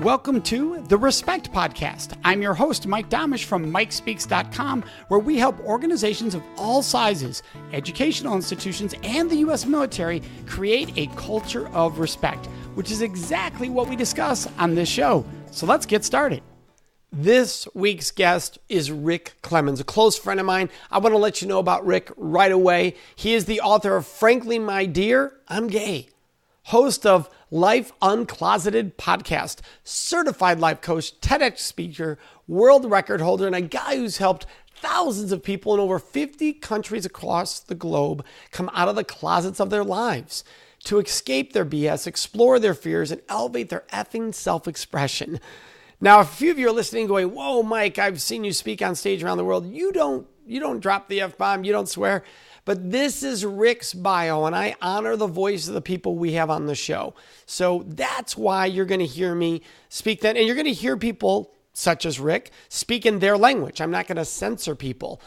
Welcome to the Respect Podcast. I'm your host, Mike Domitrz from MikeSpeaks.com, where we help organizations of all sizes, educational institutions, and the U.S. military create a culture of respect, which is exactly what we discuss on this show. So let's get started. This week's guest is Rick Clemons, a close friend of mine. I want to let you know about Rick right away. He is the author of Frankly, My Dear, I'm Gay, host of Life Uncloseted podcast, certified life coach, TEDx speaker, world record holder, and a guy who's helped thousands of people in over 50 countries across the globe come out of the closets of their lives to escape their BS, explore their fears, and elevate their effing self-expression. Now, a few of you are listening going, whoa, Mike, I've seen you speak on stage around the world. You don't drop the F-bomb, you don't swear. But this is Rick's bio, and I honor the voice of the people we have on the show. So that's why you're going to hear me speak that. And you're going to hear people such as Rick speak in their language. I'm not going to censor people.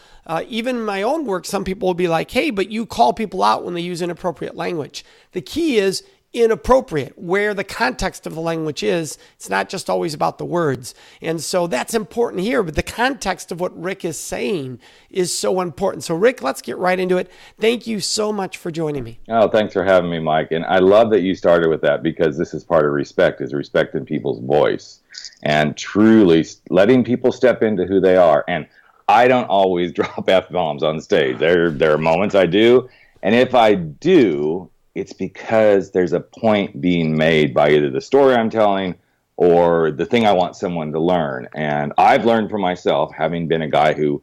Even in my own work, some people will be like, hey, but you call people out when they use inappropriate language. The key is inappropriate, where the context of the language is. It's not just always about the words. And so that's important here, but the context of what Rick is saying is so important. So Rick, let's get right into it. Thank you so much for joining me. Oh, thanks for having me, Mike. And I love that you started with that, because this is part of respect, is respecting people's voice and truly letting people step into who they are. And I don't always drop F-bombs on stage. There are moments I do. And if I do, it's because there's a point being made by either the story I'm telling or the thing I want someone to learn. And I've learned for myself, having been a guy who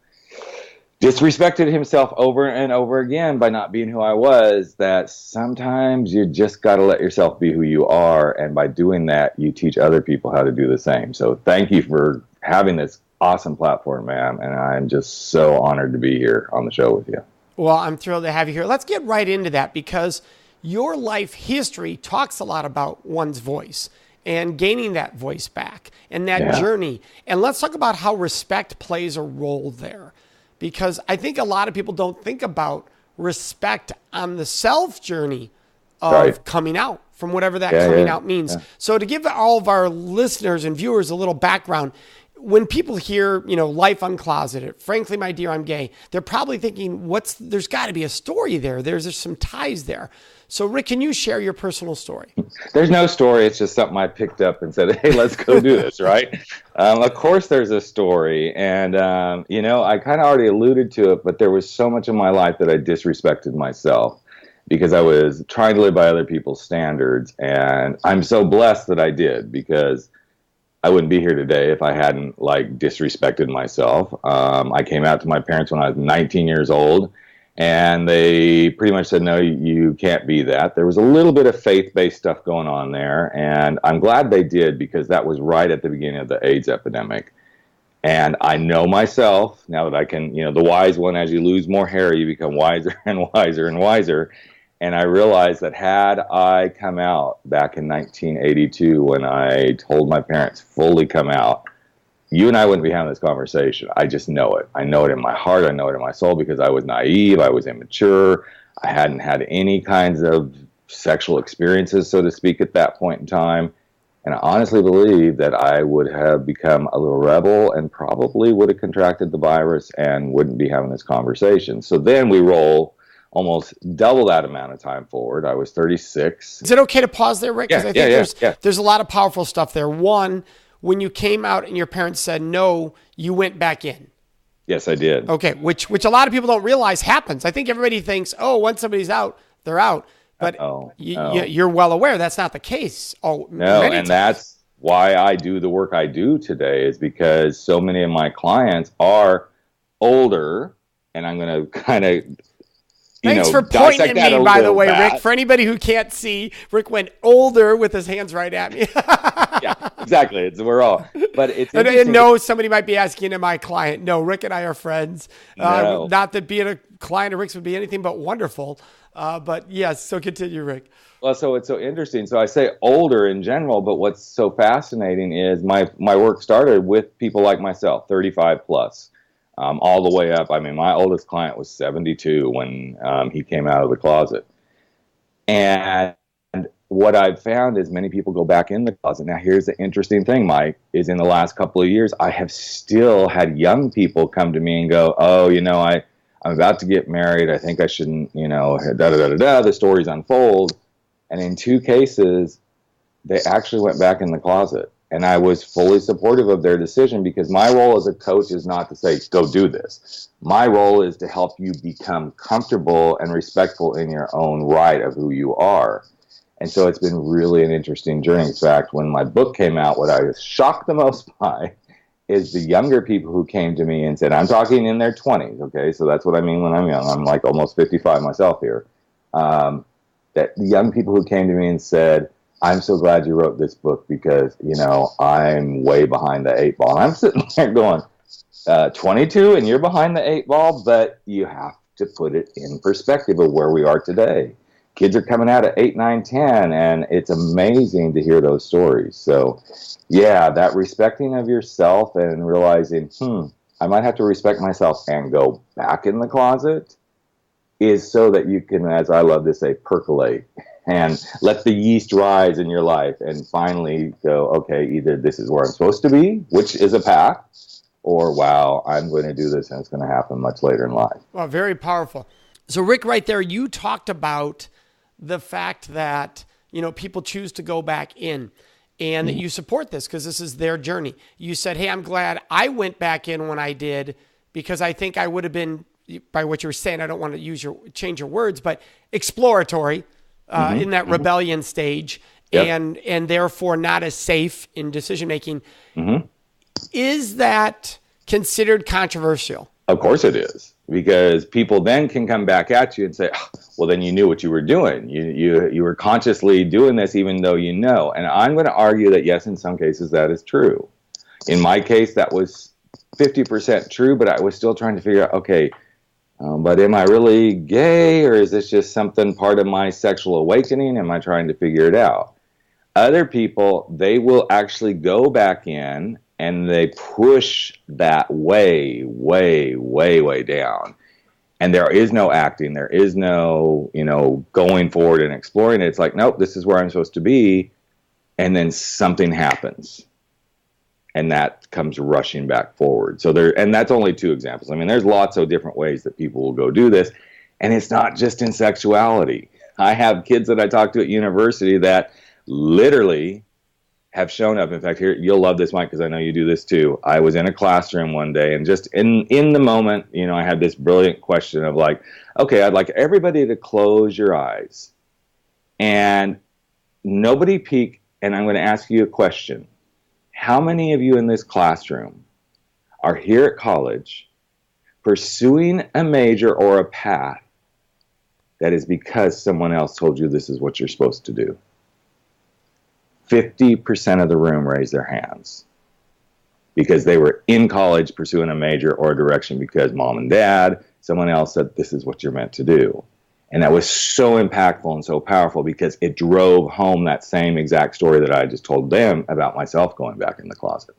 disrespected himself over and over again by not being who I was, that sometimes you just got to let yourself be who you are. And by doing that, you teach other people how to do the same. So thank you for having this awesome platform, man. And I'm just so honored to be here on the show with you. Well, I'm thrilled to have you here. Let's get right into that, because your life history talks a lot about one's voice and gaining that voice back and that journey. And let's talk about how respect plays a role there, because I think a lot of people don't think about respect on the self journey of coming out, from whatever that coming out means. So to give all of our listeners and viewers a little background, when people hear, Life Uncloseted, Frankly, My Dear, I'm Gay, they're probably thinking, there's got to be a story there. There's some ties there. So, Rick, can you share your personal story? There's no story. It's just something I picked up and said, hey, let's go do this, right? Of course there's a story. And, I kind of already alluded to it, but there was so much in my life that I disrespected myself because I was trying to live by other people's standards. And I'm so blessed that I did, because I wouldn't be here today if I hadn't disrespected myself. I came out to my parents when I was 19 years old, and they pretty much said, no, you can't be that. There was a little bit of faith-based stuff going on there, and I'm glad they did, because that was right at the beginning of the AIDS epidemic. And I know myself, now that I can, the wise one, as you lose more hair, you become wiser and wiser and wiser. And I realized that had I come out back in 1982, when I told my parents fully come out, you and I wouldn't be having this conversation. I just know it. I know it in my heart. I know it in my soul, because I was naive. I was immature. I hadn't had any kinds of sexual experiences, so to speak, at that point in time. And I honestly believe that I would have become a little rebel and probably would have contracted the virus and wouldn't be having this conversation. So then we roll almost double that amount of time forward. I was 36. Is it okay to pause there, Rick? Because I think there's a lot of powerful stuff there. One, when you came out and your parents said no, you went back in. Yes, I did. Okay, which a lot of people don't realize happens. I think everybody thinks, once somebody's out, they're out. But you're well aware that's not the case. That's why I do the work I do today, is because so many of my clients are older, and I'm going to kind of Thanks for pointing at me, by the way, Rick. For anybody who can't see, Rick went older with his hands right at me. Yeah, exactly. We're all. But it's and no, somebody might be asking, am I a client? No, Rick and I are friends. No. Not that being a client of Rick's would be anything but wonderful. But yes, so continue, Rick. Well, so it's so interesting. So I say older in general, but what's so fascinating is my work started with people like myself, 35 plus. All the way up. I mean, my oldest client was 72 when he came out of the closet. And what I've found is many people go back in the closet. Now, here's the interesting thing, Mike, is in the last couple of years, I have still had young people come to me and go, oh, I'm about to get married. I think I shouldn't, the stories unfold. And in 2 cases, they actually went back in the closet. And I was fully supportive of their decision, because my role as a coach is not to say, go do this. My role is to help you become comfortable and respectful in your own right of who you are. And so it's been really an interesting journey. In fact, when my book came out, what I was shocked the most by is the younger people who came to me and said, I'm talking in their 20s, okay? So that's what I mean when I'm young. I'm like almost 55 myself here. That the young people who came to me and said, I'm so glad you wrote this book, because, I'm way behind the 8 ball. And I'm sitting there going, 22 and you're behind the 8 ball, but you have to put it in perspective of where we are today. Kids are coming out at 8, 9, 10, and it's amazing to hear those stories. So, yeah, that respecting of yourself and realizing, I might have to respect myself and go back in the closet is so that you can, as I love to say, percolate and let the yeast rise in your life and finally go, okay, either this is where I'm supposed to be, which is a path, or, wow, I'm going to do this and it's going to happen much later in life. Well, very powerful. So, Rick, right there, you talked about the fact that, people choose to go back in, and that you support this because this is their journey. You said, hey, I'm glad I went back in when I did, because I think I would have been, by what you were saying, I don't want to change your words, but exploratory in that rebellion stage, and therefore not as safe in decision-making. Is that considered controversial? Of course it is, because people then can come back at you and say, oh, well, then you knew what you were doing. You were consciously doing this even though you know. And I'm going to argue that, yes, in some cases that is true. In my case, that was 50% true, but I was still trying to figure out, okay, but am I really gay, or is this just something part of my sexual awakening? Am I trying to figure it out? Other people, they will actually go back in and they push that way, way, way, way down. And there is no acting. There is no, going forward and exploring it. It's like, nope, this is where I'm supposed to be. And then something happens. And that comes rushing back forward. So and that's only 2 examples. I mean, there's lots of different ways that people will go do this. And it's not just in sexuality. I have kids that I talk to at university that literally have shown up. In fact, here, you'll love this, Mike, because I know you do this too. I was in a classroom one day, and just in the moment, I had this brilliant question of like, okay, I'd like everybody to close your eyes and nobody peek, and I'm going to ask you a question. How many of you in this classroom are here at college pursuing a major or a path that is because someone else told you this is what you're supposed to do? 50% of the room raised their hands because they were in college pursuing a major or a direction because mom and dad, someone else said, this is what you're meant to do. And that was so impactful and so powerful because it drove home that same exact story that I just told them about myself going back in the closet.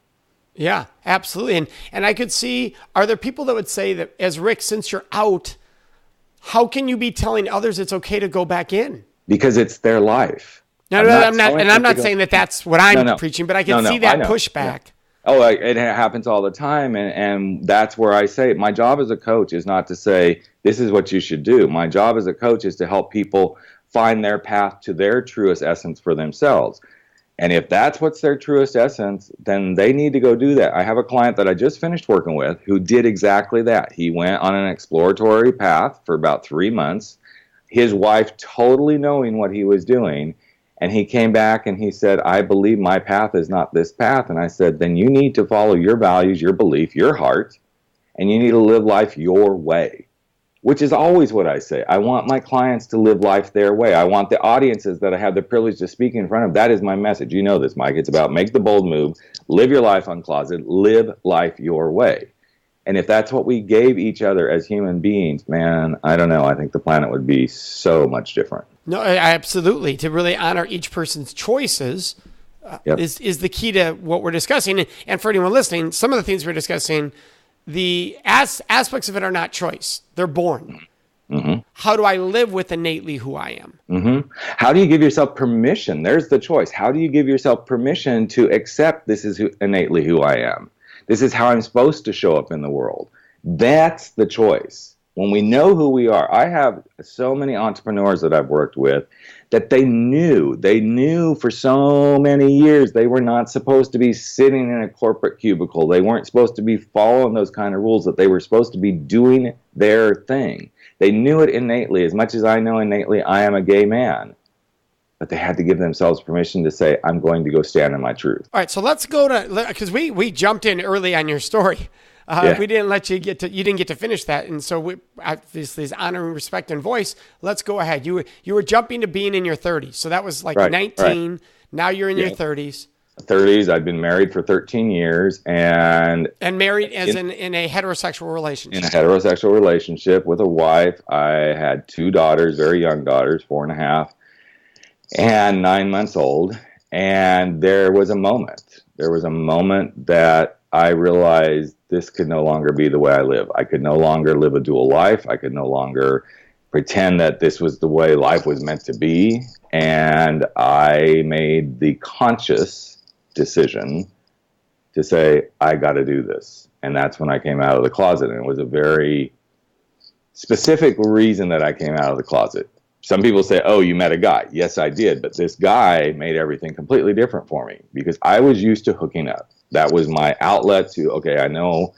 Yeah, absolutely. And I could see, are there people that would say that, as Rick, since you're out, how can you be telling others it's okay to go back in? Because it's their life. No, I'm not saying that that's what I'm preaching, but I can see that pushback. Yeah. Oh, it happens all the time, and that's where I say my job as a coach is not to say this is what you should do. My job as a coach is to help people find their path to their truest essence for themselves. And if that's what's their truest essence, then they need to go do that. I have a client that I just finished working with who did exactly that. He went on an exploratory path for about 3 months, his wife totally knowing what he was doing. And he came back and he said, I believe my path is not this path. And I said, then you need to follow your values, your belief, your heart, and you need to live life your way, which is always what I say. I want my clients to live life their way. I want the audiences that I have the privilege to speak in front of. That is my message. You know this, Mike. It's about make the bold move, live your life uncloseted, live life your way. And if that's what we gave each other as human beings, man, I don't know. I think the planet would be so much different. No, absolutely. To really honor each person's choices is the key to what we're discussing. And for anyone listening, some of the things we're discussing, the aspects of it are not choice. They're born. Mm-hmm. how do I live with innately who I am? Mm-hmm. How do you give yourself permission? There's the choice. How do you give yourself permission to accept this is innately who I am? This is how I'm supposed to show up in the world. That's the choice. When we know who we are, I have so many entrepreneurs that I've worked with that they knew for so many years they were not supposed to be sitting in a corporate cubicle. They weren't supposed to be following those kind of rules, that they were supposed to be doing their thing. They knew it innately, as much as I know innately I am a gay man. But they had to give themselves permission to say, I'm going to go stand in my truth. All right, so let's go to, because we jumped in early on your story. We didn't let you you didn't get to finish that. And so obviously is honor and respect and voice. Let's go ahead. You were jumping to being in your 30s. So that was like 19. Right. Now you're in your 30s. 30s. I've been married for 13 years and married as in a heterosexual relationship. In a heterosexual relationship with a wife. I had 2 daughters, very young daughters, 4.5 and 9 months old. And there was a moment that I realized this could no longer be the way I live. I could no longer live a dual life. I could no longer pretend that this was the way life was meant to be. And I made the conscious decision to say, I got to do this. And that's when I came out of the closet. And it was a very specific reason that I came out of the closet. Some people say, oh, you met a guy. Yes, I did. But this guy made everything completely different for me because I was used to hooking up. That was my outlet to, okay, I know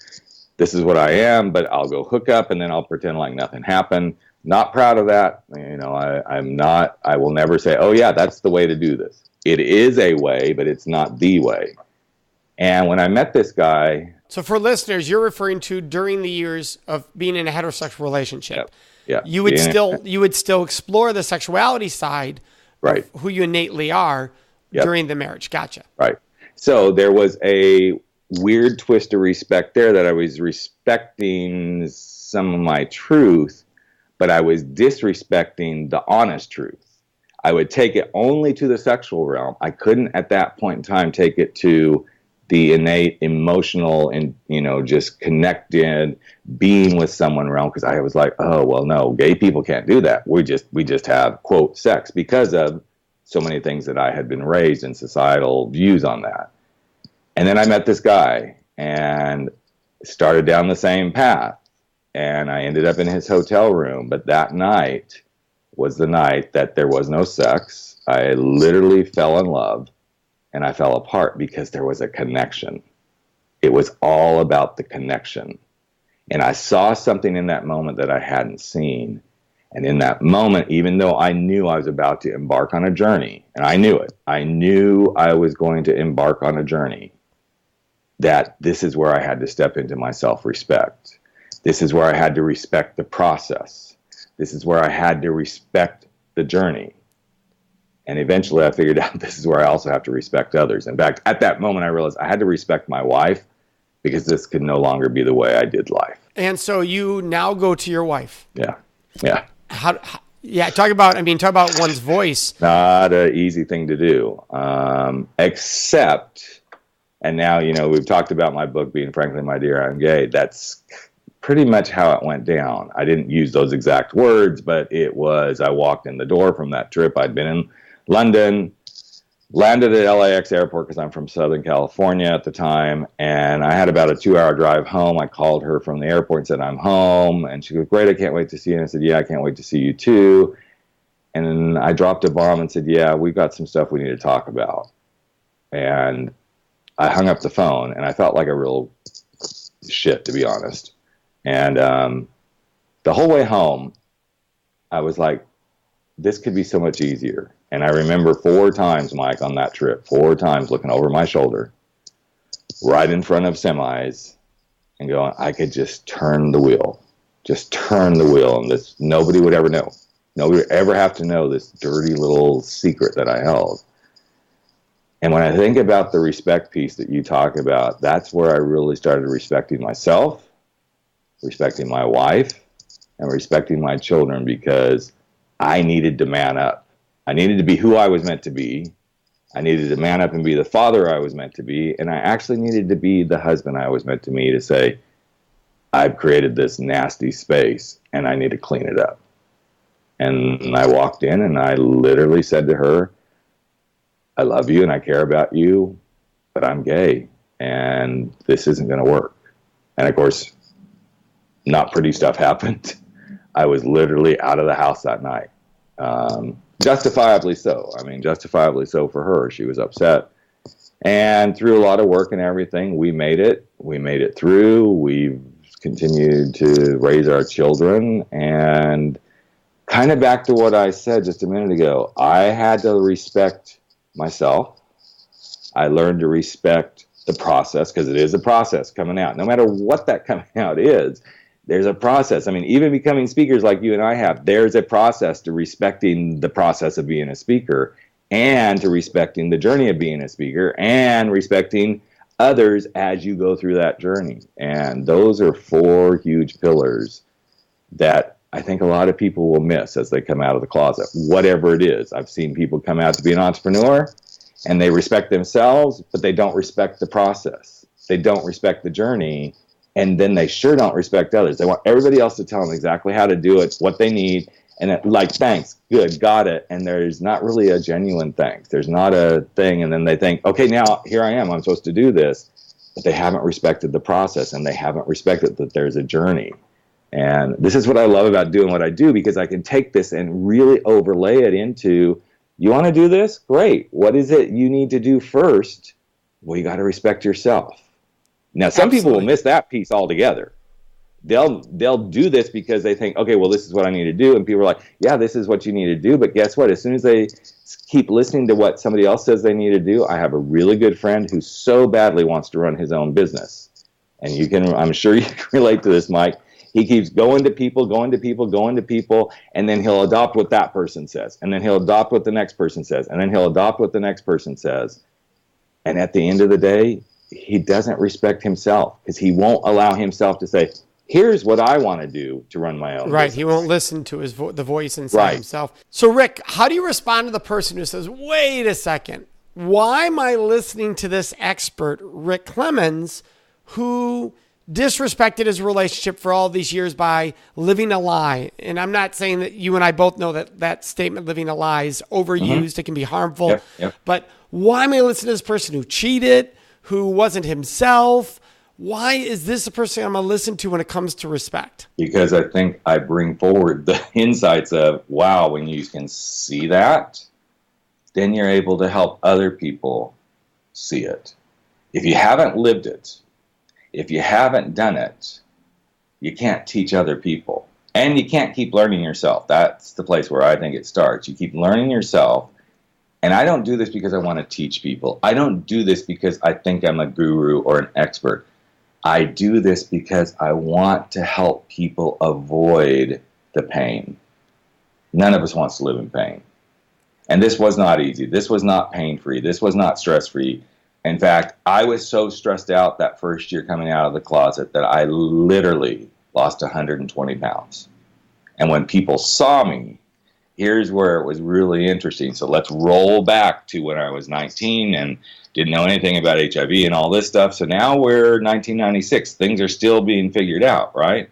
this is what I am, but I'll go hook up and then I'll pretend like nothing happened. Not proud of that. You know, I will never say, oh yeah, that's the way to do this. It is a way, but it's not the way. And when I met this guy. So for listeners, you're referring to during the years of being in a heterosexual relationship. Yeah. You would still explore the sexuality side right. of who you innately are during the marriage. Gotcha. Right. So there was a weird twist of respect there that I was respecting some of my truth, but I was disrespecting the honest truth. I would take it only to the sexual realm. I couldn't at that point in time take it to the innate emotional and, you know, just connected being with someone realm because I was like, oh, well, no, gay people can't do that. We just have, quote, sex because of so many things that I had been raised in societal views on that. And then I met this guy and started down the same path. And I ended up in his hotel room. But that night was the night that there was no sex. I literally fell in love and I fell apart because there was a connection. It was all about the connection. And I saw something in that moment that I hadn't seen. And in that moment, even though I knew I was about to embark on a journey, and I knew it, I knew I was going to embark on a journey, that this is where I had to step into my self-respect. This is where I had to respect the process. This is where I had to respect the journey. And eventually I figured out this is where I also have to respect others. In fact, at that moment, I realized I had to respect my wife because this could no longer be the way I did life. And so you now go to your wife. Yeah. Talk about one's voice. Not an easy thing to do, except, and now, you know, we've talked about my book being Frankly, My Dear, I'm Gay. That's pretty much how it went down. I didn't use those exact words, but it was, I walked in the door from that trip. I'd been in London, landed at LAX airport because I'm from Southern California at the time, and I had about a 2-hour drive home. I called her from the airport and said, I'm home, and she goes, great, I can't wait to see you. And I said, yeah, I can't wait to see you too. And then I dropped a bomb and said, yeah, we've got some stuff we need to talk about. And I hung up the phone, and I felt like a real shit, to be honest. And the whole way home, I was like, this could be so much easier. And I remember 4 times, Mike, on that trip, 4 times looking over my shoulder, right in front of semis, and going, I could just turn the wheel. And this, nobody would ever know. Nobody would ever have to know this dirty little secret that I held. And when I think about the respect piece that you talk about, that's where I really started respecting myself, respecting my wife, and respecting my children, because I needed to man up. I needed to be who I was meant to be. I needed to man up and be the father I was meant to be. And I actually needed to be the husband I was meant to be, to say, I've created this nasty space and I need to clean it up. And I walked in and I literally said to her, I love you and I care about you, but I'm gay and this isn't going to work. And of course, not pretty stuff happened. I was literally out of the house that night. Justifiably so. I mean, justifiably so for her. She was upset. And through a lot of work and everything, we made it. We made it through. We've continued to raise our children. And kind of back to what I said just a minute ago, I had to respect myself. I learned to respect the process, because it is a process coming out. No matter what that coming out is, there's a process. I mean, even becoming speakers like you and I have, there's a process to respecting the process of being a speaker, and to respecting the journey of being a speaker, and respecting others as you go through that journey. And those are 4 huge pillars that I think a lot of people will miss as they come out of the closet, whatever it is. I've seen people come out to be an entrepreneur and they respect themselves, but they don't respect the process. They don't respect the journey. And then they sure don't respect others. They want everybody else to tell them exactly how to do it, what they need. And it, like, thanks, good, got it. And there's not really a genuine thanks. There's not a thing. And then they think, okay, now here I am. I'm supposed to do this. But they haven't respected the process, and they haven't respected that there's a journey. And this is what I love about doing what I do, because I can take this and really overlay it into, you want to do this? Great. What is it you need to do first? Well, you got to respect yourself. Now, some people will miss that piece altogether. They'll do this because they think, okay, well, this is what I need to do. And people are like, yeah, this is what you need to do. But guess what? As soon as they keep listening to what somebody else says they need to do, I have a really good friend who so badly wants to run his own business. And you can, I'm sure you can relate to this, Mike. He keeps going to people, and then he'll adopt what that person says. And then he'll adopt what the next person says. And then he'll adopt what the next person says. And at the end of the day, he doesn't respect himself, because he won't allow himself to say, here's what I want to do to run my own business. He won't listen to his the voice inside himself. So, Rick, how do you respond to the person who says, wait a second, why am I listening to this expert, Rick Clemons, who disrespected his relationship for all these years by living a lie? And I'm not saying that you and I both know that that statement, living a lie, is overused. It can be harmful. Yep. But why am I listening to this person who cheated, who wasn't himself? Why is this a person I'm going to listen to when it comes to respect? Because I think I bring forward the insights of, wow, when you can see that, then you're able to help other people see it. If you haven't lived it, if you haven't done it, you can't teach other people. And you can't keep learning yourself. That's the place where I think it starts. You keep learning yourself. And I don't do this because I want to teach people. I don't do this because I think I'm a guru or an expert. I do this because I want to help people avoid the pain. None of us wants to live in pain. And this was not easy. This was not pain-free. This was not stress-free. In fact, I was so stressed out that first year coming out of the closet that I literally lost 120 pounds. And when people saw me, here's where it was really interesting. So let's roll back to when I was 19 and didn't know anything about HIV and all this stuff. So now we're 1996. Things are still being figured out, right?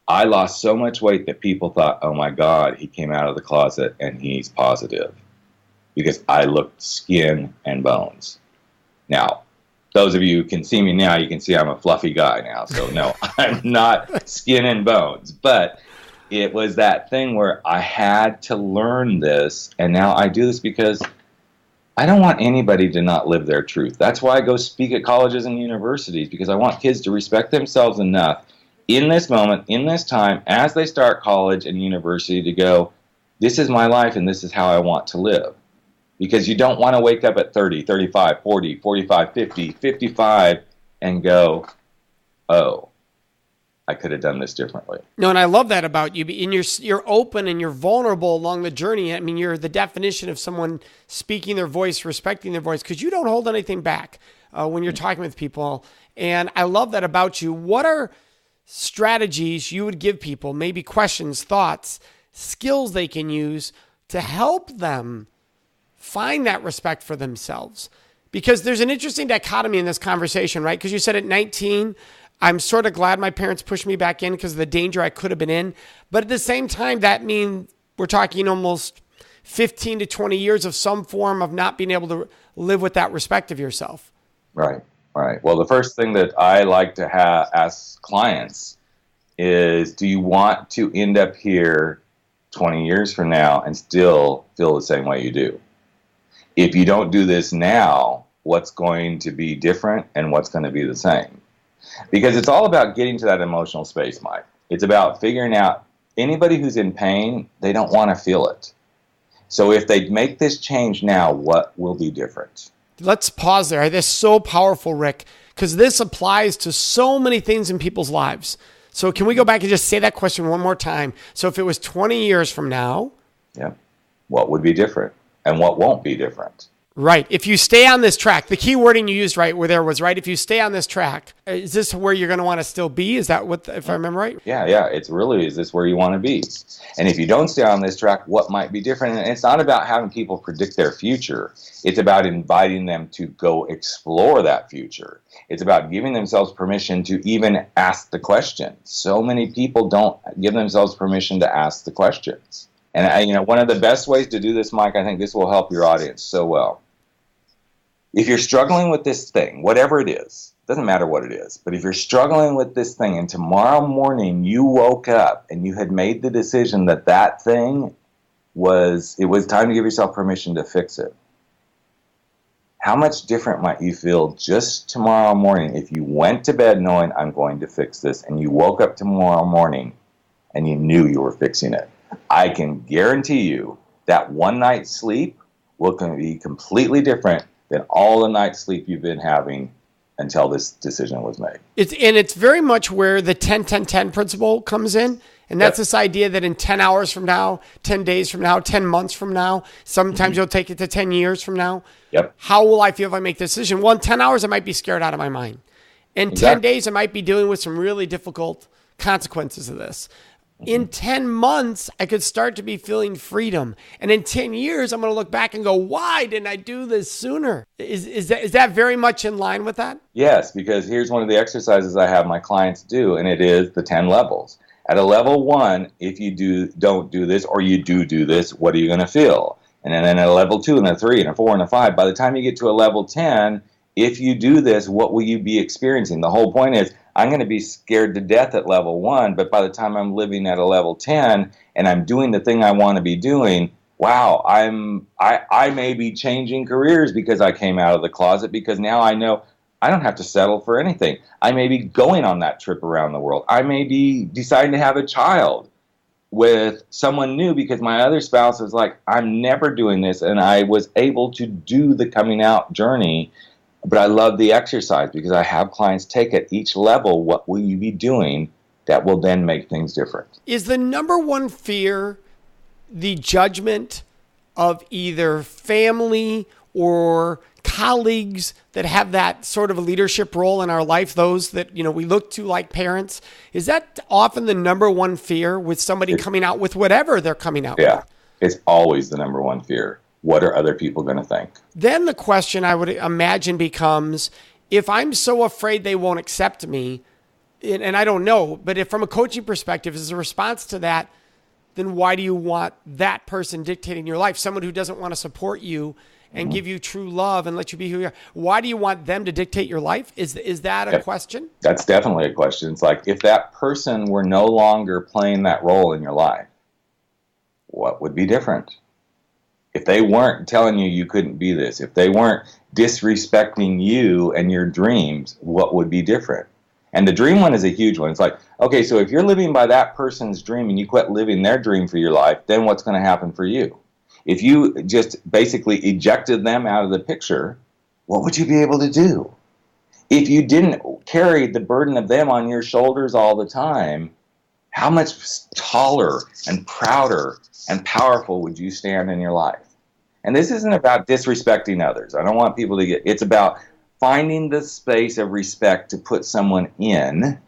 I lost so much weight that people thought, oh my God, he came out of the closet and he's positive. Because I looked skin and bones. Now, those of you who can see me now, you can see I'm a fluffy guy now. So no, I'm not skin and bones. But it was that thing where I had to learn this, and now I do this because I don't want anybody to not live their truth. That's why I go speak at colleges and universities, because I want kids to respect themselves enough in this moment, in this time, as they start college and university, to go, this is my life and this is how I want to live. Because you don't want to wake up at 30, 35, 40, 45, 50, 55 and go, oh, I could have done this differently. No, and I love that about you. And you're open and you're vulnerable along the journey. I mean, you're the definition of someone speaking their voice, respecting their voice, because you don't hold anything back when you're talking with people. And I love that about you. What are strategies you would give people, maybe questions, thoughts, skills they can use to help them find that respect for themselves? Because there's an interesting dichotomy in this conversation, right? Because you said at 19, I'm sort of glad my parents pushed me back in because of the danger I could have been in. But at the same time, that means we're talking almost 15 to 20 years of some form of not being able to live with that respect of yourself. Right. Well, the first thing that I like to ask clients is, do you want to end up here 20 years from now and still feel the same way you do? If you don't do this now, what's going to be different and what's going to be the same? Because it's all about getting to that emotional space, Mike. It's about figuring out anybody who's in pain, they don't want to feel it. So if they make this change now, what will be different? Let's pause there. That's so powerful, Rick, because this applies to so many things in people's lives. So can we go back and just say that question one more time? So if it was 20 years from now. Yeah. What would be different and what won't be different? Right. If you stay on this track, the key wording you used right where there was right. If you stay on this track, is this where you're going to want to still be? Is that what, if I remember right? Yeah. It's really, is this where you want to be? And if you don't stay on this track, what might be different? And it's not about having people predict their future. It's about inviting them to go explore that future. It's about giving themselves permission to even ask the question. So many people don't give themselves permission to ask the questions. And one of the best ways to do this, Mike, I think this will help your audience so well. If you're struggling with this thing, whatever it is, doesn't matter what it is, but if you're struggling with this thing and tomorrow morning you woke up and you had made the decision that thing it was time to give yourself permission to fix it, how much different might you feel just tomorrow morning if you went to bed knowing I'm going to fix this and you woke up tomorrow morning and you knew you were fixing it? I can guarantee you that one night's sleep will be completely different than all the night's sleep you've been having until this decision was made. It's very much where the 10-10-10 principle comes in. And that's this idea that in 10 hours from now, 10 days from now, 10 months from now, sometimes you'll take it to 10 years from now. Yep. How will I feel if I make this decision? Well, in 10 hours, I might be scared out of my mind. In 10 days, I might be dealing with some really difficult consequences of this. In 10 months, I could start to be feeling freedom. And in 10 years, I'm going to look back and go, why didn't I do this sooner? Is that very much in line with that? Yes, because here's one of the exercises I have my clients do, and it is the 10 levels. At a level 1, if you don't do this or you do this, what are you going to feel? And then at a level 2 and a 3 and a 4 and a 5, by the time you get to a level 10, if you do this, what will you be experiencing? The whole point is, I'm going to be scared to death at level 1, but by the time I'm living at a level 10 and I'm doing the thing I want to be doing, wow, I may be changing careers because I came out of the closet, because now I know I don't have to settle for anything. I may be going on that trip around the world. I may be deciding to have a child with someone new because my other spouse was like, I'm never doing this, and I was able to do the coming out journey. But I love the exercise because I have clients take at each level, what will you be doing that will then make things different? Is the number one fear the judgment of either family or colleagues that have that sort of a leadership role in our life, those that, we look to like parents? Is that often the number one fear with somebody coming out with whatever they're coming out with? Yeah, it's always the number one fear. What are other people going to think? Then the question I would imagine becomes, if I'm so afraid they won't accept me, and I don't know, but if from a coaching perspective, as a response to that, then why do you want that person dictating your life? Someone who doesn't want to support you and give you true love and let you be who you are. Why do you want them to dictate your life? Is that a question? That's definitely a question. It's like, if that person were no longer playing that role in your life, what would be different? If they weren't telling you couldn't be this, if they weren't disrespecting you and your dreams, what would be different? And the dream one is a huge one. It's like, okay, so if you're living by that person's dream and you quit living their dream for your life, then what's going to happen for you? If you just basically ejected them out of the picture, what would you be able to do? If you didn't carry the burden of them on your shoulders all the time, how much taller and prouder and powerful would you stand in your life? And this isn't about disrespecting others. I don't want people to it's about finding the space of respect to put someone in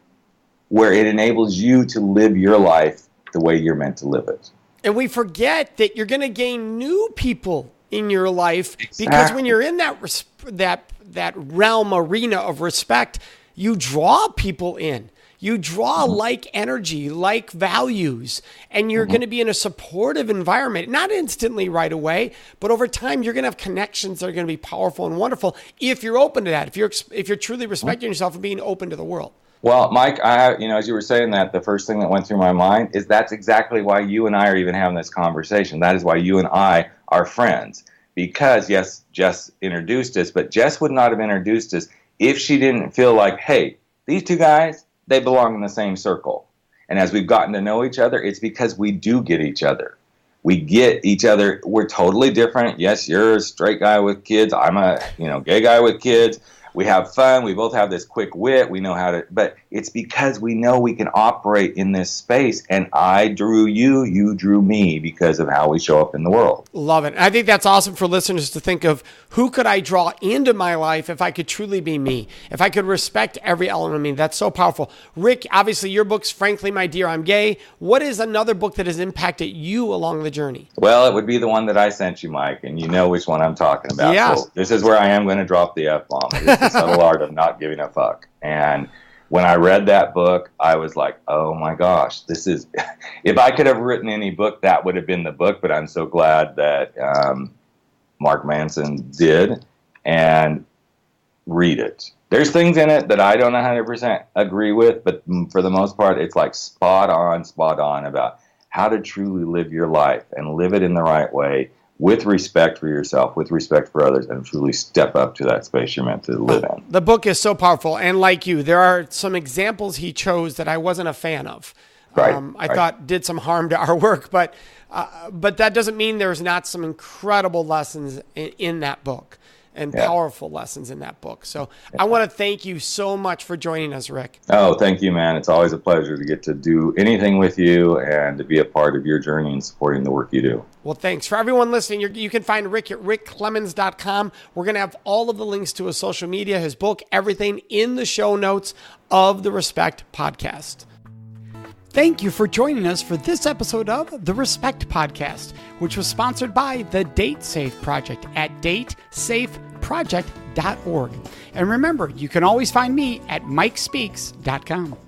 where it enables you to live your life the way you're meant to live it. And we forget that you're going to gain new people in your life, because when you're in that realm, arena of respect, you draw people in. You draw like energy, like values, and you're going to be in a supportive environment, not instantly right away, but over time, you're going to have connections that are going to be powerful and wonderful if you're open to that, if you're truly respecting yourself and being open to the world. Well, Mike, as you were saying that, the first thing that went through my mind is that's exactly why you and I are even having this conversation. That is why you and I are friends. Because, yes, Jess introduced us, but Jess would not have introduced us if she didn't feel like, hey, these two guys, they belong in the same circle. And as we've gotten to know each other, it's because we do get each other. We get each other. We're totally different. Yes, you're a straight guy with kids. I'm a gay guy with kids. We have fun. We both have this quick wit. We know how to, but it's because we know we can operate in this space. And I drew you, you drew me because of how we show up in the world. Love it. I think that's awesome for listeners to think of who could I draw into my life if I could truly be me, if I could respect every element of me. That's so powerful. Rick, obviously your book's Frankly, My Dear, I'm Gay. What is another book that has impacted you along the journey? Well, it would be the one that I sent you, Mike, and you know which one I'm talking about. Yeah. So this is where I am going to drop the F-bomb. It's the subtle art of not giving a fuck. And when I read that book, I was like, oh my gosh, this is, if I could have written any book, that would have been the book. But I'm so glad that Mark Manson did, and read it. There's things in it that I don't 100% agree with, but for the most part, it's like spot on about how to truly live your life and live it in the right way, with respect for yourself, with respect for others, and truly step up to that space you're meant to live in. The book is so powerful. And like you, there are some examples he chose that I wasn't a fan of. I thought did some harm to our work, but that doesn't mean there's not some incredible lessons in that book and powerful lessons in that book. So I want to thank you so much for joining us, Rick. Oh, thank you, man. It's always a pleasure to get to do anything with you and to be a part of your journey and supporting the work you do. Well, thanks. For everyone listening, you can find Rick at rickclemons.com. We're going to have all of the links to his social media, his book, everything in the show notes of the Respect Podcast. Thank you for joining us for this episode of the Respect Podcast, which was sponsored by the Date Safe Project at datesafeproject.org. And remember, you can always find me at mikespeaks.com.